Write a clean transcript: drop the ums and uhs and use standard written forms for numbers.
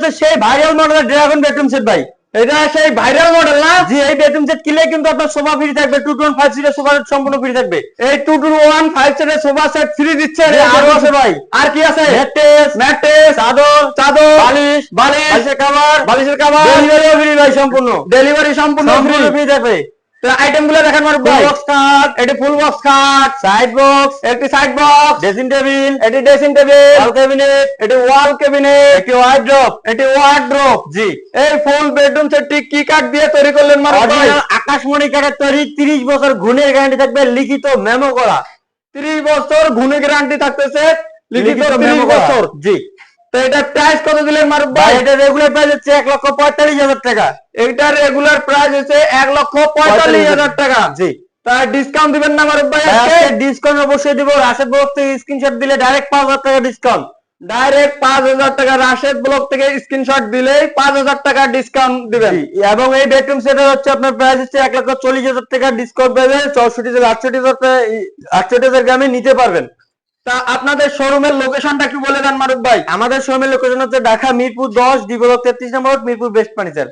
কিন্তু সেই ভাইরাল মডেলের ড্রাগন বেডরুম সেট ভাই। এটা সেই ভাইরাল মডেল না? জি, এই বেডরুম সেট কিনলে কিন্তু আপনার সোফা ফ্রি থাকবে, 2-1-5 সিটের সোফা সেট সম্পূর্ণ ফ্রি থাকবে। এই 2-1-5 সিটের সোফা সেট ফ্রি দিচ্ছে। আরো আছে ভাই, আর কি আছে? ম্যাট্রেস, চাদর, বালিশ, বালিশের কভার, বালিশের কভার, ডেলিভারিও ফ্রি ভাই, সম্পূর্ণ ডেলিভারি সম্পূর্ণ ফ্রি থাকবে। তো আইটেম গুলো দেখেন মারুফ ভাই। বক্স খাট, এটি ফুল বক্স খাট, সাইড বক্স, একটি সাইড বক্স, ড্রেসিং টেবিল, এটি ড্রেসিং টেবিল, ওয়াল ক্যাবিনেট, এটি ওয়াল ক্যাবিনেট, একটি ওয়ার্ড্রপ। এটি ওয়ার্ড্রোব। জি, এই ফুল বেডরুম সেটটি কি কাঠ দিয়ে তৈরি করলেন মারুফ ভাই? অরিজিনাল আকাশমণি কাঠের তৈরি, 30 বছর গুণের গ্যারান্টি থাকবে, লিখিত মেমো করা। 30 বছর গুণে গ্যারান্টি থাকতেছে, লিখিত লিখিত 30 মেমো করা। বছর। জি তো এটা প্রাইস কত দিলেন মারুফ ভাই, ভাই? এটা রেগুলার প্রাইস হচ্ছে 1,45,000 টাকা। এটার রেগুলার প্রাইস হচ্ছে 1,45,000 টাকা। জি, তার ডিসকাউন্ট দিবেন না মারুফ ভাই? আজকে ডিসকাউন্ট অবশ্যই দিব। রাশেদ ব্লগ থেকে স্ক্রিনশট দিলে ডাইরেক্ট 5,000 টাকা ডিসকাউন্ট। ডাইরেক্ট 5,000 টাকা রাশেদ ব্লগ থেকে স্ক্রিনশট দিলেই 5,000 টাকা ডিসকাউন্ট দিবেন। এবং এই বেডরুম সেটের হচ্ছে আপনার প্রাইস হচ্ছে 1,40,000 টাকা ডিসকাউন্ট পাবেন। 64,000 গ্রামে নিতে পারবেন। তা আপনাদের শোরুমের লোকেশনটা একটু বলে দেন মারুফ ভাই। আমাদের শোরুমের লোকেশন হচ্ছে ঢাকা মিরপুর 10, ডি ব্লক 33 নম্বর, মিরপুর বেস্ট ফার্নিচার।